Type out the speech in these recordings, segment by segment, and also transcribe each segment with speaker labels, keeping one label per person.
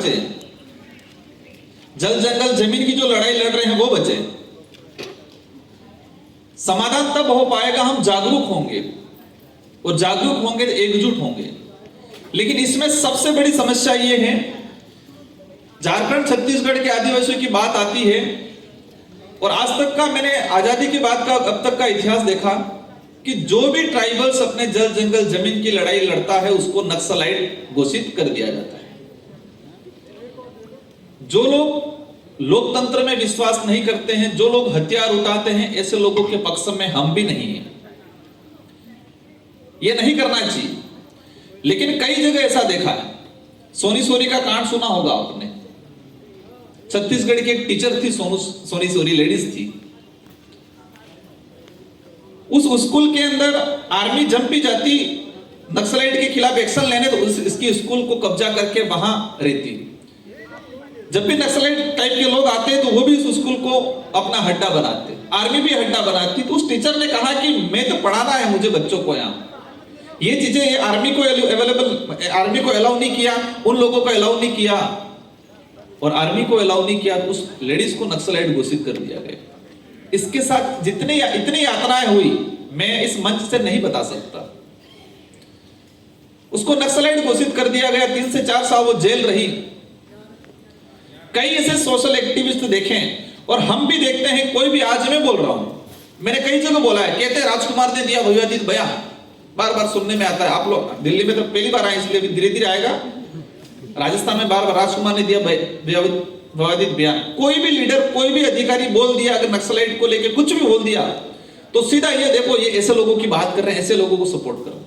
Speaker 1: बचे, जल जंगल जमीन की जो लड़ाई लड़ रहे हैं वो बचे। समाधान तब हो पाएगा हम जागरूक होंगे, और जागरूक होंगे तो एकजुट होंगे। लेकिन इसमें सबसे बड़ी समस्या ये है, झारखंड छत्तीसगढ़ के आदिवासियों की बात आती है, और आज तक का मैंने आजादी के बाद का अब तक का इतिहास देखा कि जो भी ट्राइबल्स अपने जल जंगल जमीन की लड़ाई लड़ता है उसको नक्सलाइट घोषित कर दिया जाता है। जो लोग लोकतंत्र में विश्वास नहीं करते हैं, जो लोग हथियार उठाते हैं, ऐसे लोगों के पक्ष में हम भी नहीं हैं। यह नहीं करना चाहिए। लेकिन कई जगह ऐसा देखा है, सोनी सोरी का कांड सुना होगा आपने। छत्तीसगढ़ की एक टीचर थी, सोनी सोरी लेडीज थी। उस स्कूल के अंदर आर्मी जब भी जाती नक्सलाइट के खिलाफ एक्शन लेने, तो इसकी स्कूल को कब्जा करके वहां रहती। जब भी नक्सलाइट टाइप के लोग आते तो वो भी उस स्कूल को अपना अड्डा बनाते, आर्मी भी अड्डा बनाती। तो उस टीचर ने कहा कि मैं तो पढ़ाना है मुझे बच्चों को, यहाँ ये चीजें आर्मी को आर्मी को अलाउ नहीं किया, उन लोगों को अलाउ नहीं किया, और आर्मी को अलाउ नहीं किया तो उस लेडीज को नक्सलाइट घोषित कर दिया गया। इसके साथ इतनी यातनाएं हुई, मैं इस मंच से नहीं बता सकता। उसको नक्सलाइट घोषित कर दिया गया, 3 से 4 साल वो जेल रही। कई ऐसे सोशल एक्टिविस्ट देखें, और हम भी देखते हैं। कोई भी, आज मैं बोल रहा हूं, मैंने कई जगह बोला है, कहते हैं राजकुमार ने दिया भैयाजीत बयान, बार बार सुनने में आता है। आप लोग दिल्ली में तो पहली बार आए, इसलिए धीरे धीरे आएगा। राजस्थान में बार बार राजकुमार ने दिया भैयाजीत बयान। कोई भी लीडर, कोई भी अधिकारी बोल दिया, अगर नक्सलाइट को लेकर कुछ भी बोल दिया, तो सीधा ये देखो, ये ऐसे लोगों की बात कर रहे हैं, ऐसे लोगों को सपोर्ट कर रहे हैं।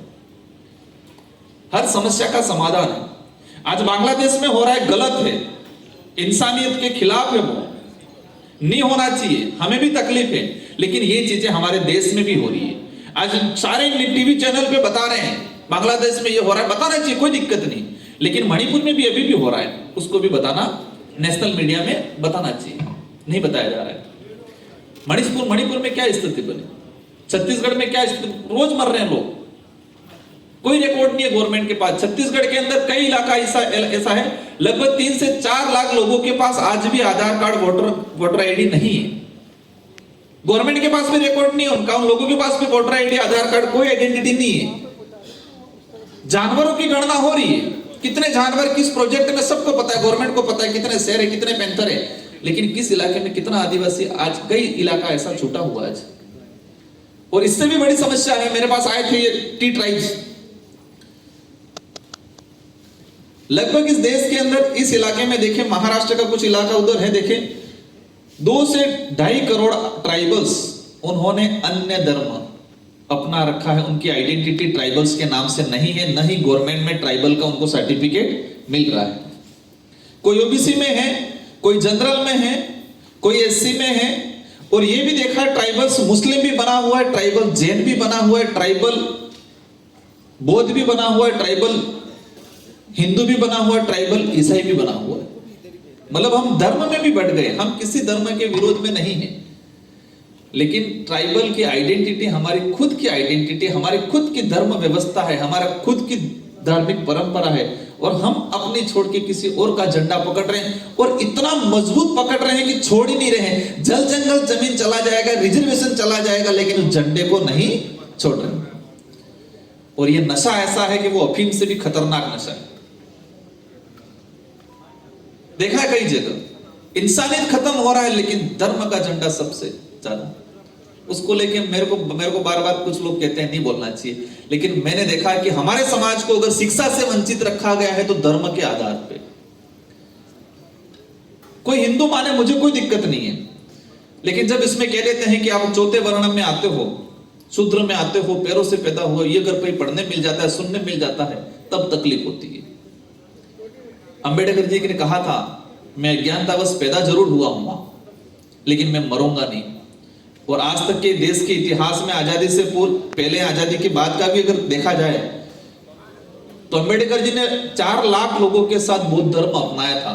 Speaker 1: हर समस्या का समाधान है। आज बांग्लादेश में हो रहा है, गलत है, इंसानियत के खिलाफ है, वो नहीं होना चाहिए, हमें भी तकलीफ है। लेकिन ये चीजें हमारे देश में भी हो रही है। आज सारे टीवी चैनल पे बता रहे हैं बांग्लादेश में ये हो रहा है, बताना चाहिए, कोई दिक्कत नहीं। लेकिन मणिपुर में भी अभी भी हो रहा है, उसको भी बताना, नेशनल मीडिया में बताना चाहिए, नहीं बताया जा रहा है। मणिपुर में क्या स्थिति बनी, छत्तीसगढ़ में क्या स्थिति, रोज मर रहे हैं लोग, कोई रिकॉर्ड नहीं है गवर्नमेंट के पास। छत्तीसगढ़ के अंदर कई इलाका ऐसा है, लगभग 3 से 4 लाख लोगों के पास आज भी आधार कार्ड, वोटर आईडी नहीं है। गवर्नमेंट के पास भी रिकॉर्ड नहीं है उनका, उन लोगों के पास भी वोटर आईडी, आधार कार्ड, कोई आइडेंटिटी नहीं है। जानवरों की गणना हो रही है, कितने जानवर किस प्रोजेक्ट में, सबको पता है, गवर्नमेंट को पता है कितने शेर है, कितने पैंथर है, लेकिन किस इलाके में कितना आदिवासी, आज कई इलाका ऐसा छूटा हुआ है। और इससे भी बड़ी समस्या है, मेरे पास आए थे ये टी ट्राइब्स, लगभग इस देश के अंदर, इस इलाके में देखें, महाराष्ट्र का कुछ इलाका उधर है, देखें 2 से 2.5 करोड़ ट्राइबल्स, उन्होंने अन्य धर्म अपना रखा है। उनकी आइडेंटिटी ट्राइबल्स के नाम से नहीं है, न ही गवर्नमेंट में ट्राइबल का उनको सर्टिफिकेट मिल रहा है। कोई ओबीसी में है, कोई जनरल में है, कोई एससी में है। और ये भी देखा है, ट्राइबल्स मुस्लिम भी बना हुआ है, ट्राइबल जैन भी बना हुआ है, ट्राइबल बौद्ध भी बना हुआ है, ट्राइबल हिंदू भी बना हुआ है, ट्राइबल ईसाई भी बना हुआ है। मतलब हम धर्म में भी बढ़ गए, हम किसी धर्म के विरोध में नहीं है, लेकिन ट्राइबल की आइडेंटिटी हमारी खुद की आइडेंटिटी, हमारी खुद की धर्म व्यवस्था है, हमारा खुद की धार्मिक परंपरा है, और हम अपनी छोड़ के किसी और का झंडा पकड़ रहे हैं, और इतना मजबूत पकड़ रहे हैं कि छोड़ ही नहीं रहे हैं। जल जंगल जमीन चला जाएगा, रिजर्वेशन चला जाएगा, लेकिन उस झंडे को नहीं छोड़ रहे। और ये नशा ऐसा है कि वो अफीम से भी खतरनाक नशा है। देखा है कई जगह, इंसानियत खत्म हो रहा है, लेकिन धर्म का झंडा सबसे ज्यादा। उसको लेके मेरे को बार बार कुछ लोग कहते हैं नहीं बोलना चाहिए, लेकिन मैंने देखा है कि हमारे समाज को अगर शिक्षा से वंचित रखा गया है तो धर्म के आधार पे। कोई हिंदू माने, मुझे कोई दिक्कत नहीं है, लेकिन जब इसमें कह देते हैं कि आप चौथे वर्ण में आते हो, शूद्र में आते हो, पैरों से पैदा हुए, ये अगर कोई पढ़ने मिल जाता है, सुनने मिल जाता है, तब तकलीफ होती है। अंबेडकर जी ने कहा था, मैं अज्ञानतावश पैदा जरूर हुआ हूं, लेकिन मैं मरूंगा नहीं। और आज तक के देश के इतिहास में आजादी से पूर्व, पहले आजादी के बाद का भी अगर देखा जाए, तो अंबेडकर जी ने 4 लाख लोगों के साथ बौद्ध धर्म अपनाया था।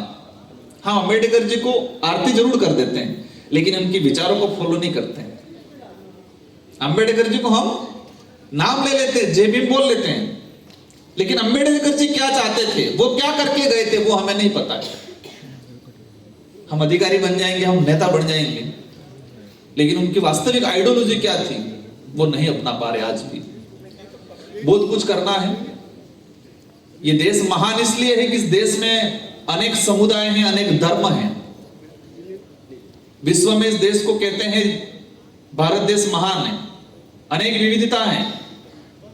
Speaker 1: हाँ, अंबेडकर जी को आरती जरूर कर देते हैं, लेकिन उनके विचारों को फॉलो नहीं करते हैं। अंबेडकर जी को हम नाम ले लेते हैं, जय भीम बोल लेते हैं, लेकिन अंबेडकर जी क्या चाहते थे, वो क्या करके गए थे, वो हमें नहीं पता है। हम अधिकारी बन जाएंगे, हम नेता बन जाएंगे, लेकिन उनकी वास्तविक आइडियोलॉजी क्या थी वो नहीं अपना पा रहे। आज भी बहुत कुछ करना है। ये देश महान इसलिए है कि इस देश में अनेक समुदाय हैं, अनेक धर्म हैं। विश्व में इस देश को कहते हैं भारत देश महान है, अनेक विविधता है,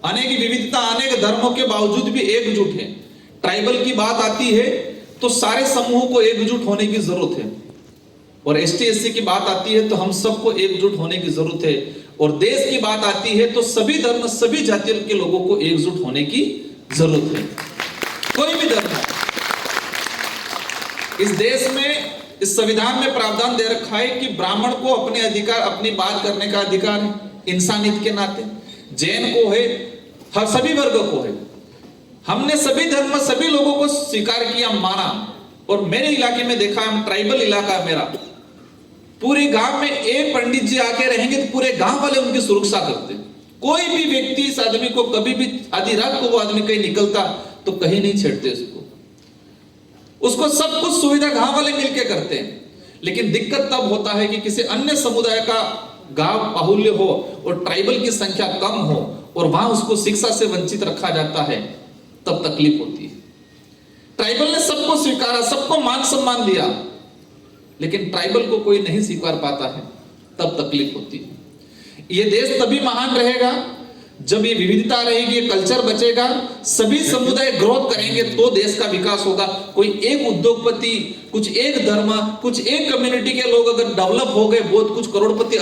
Speaker 1: अनेक विविधता अनेक धर्मों के बावजूद भी एकजुट है। ट्राइबल की बात आती है तो सारे समूहों को एकजुट होने की जरूरत है, और एसटी एससी की बात आती है तो हम सबको एकजुट होने की जरूरत है, और देश की बात आती है तो सभी धर्म सभी जातियों के लोगों को एकजुट होने की जरूरत है। कोई भी धर्म है, इस देश में इस संविधान में प्रावधान दे रखा है कि ब्राह्मण को अपने अधिकार, अपनी बात करने का अधिकार है इंसानियत के नाते, जैन को है, हर सभी वर्ग को है। हमने सभी धर्म सभी लोगों को स्वीकार किया, माना। और मेरे इलाके में देखा, हम ट्राइबल इलाका मेरा, पूरे गांव में एक पंडित जी आके रहेंगे तो पूरे गांव वाले उनकी सुरक्षा करते। कोई भी व्यक्ति इस आदमी को कभी भी आधी रात को वो आदमी कहीं निकलता तो कहीं नहीं छेड़ते उसको सब कुछ सुविधा गांव वाले मिलके करते हैं। लेकिन दिक्कत तब होता है कि किसी अन्य समुदाय का गांव बाहुल्य हो और ट्राइबल की संख्या कम हो और वहां उसको शिक्षा से वंचित रखा जाता है, तब तकलीफ होती है। ट्राइबल ने सबको स्वीकारा, सबको मान सम्मान दिया, लेकिन ट्राइबल को कोई नहीं स्वीकार पाता है, तब तकलीफ होती है। ये देश तभी महान रहेगा जब ये विविधता रहेगी, कल्चर बचेगा, सभी समुदाय ग्रोथ करेंगे तो देश का विकास होगा। कोई एक उद्योगपति, कुछ एक धर्म, कुछ एक कम्युनिटी के लोग अगर डेवलप हो गए, बहुत कुछ करोड़पति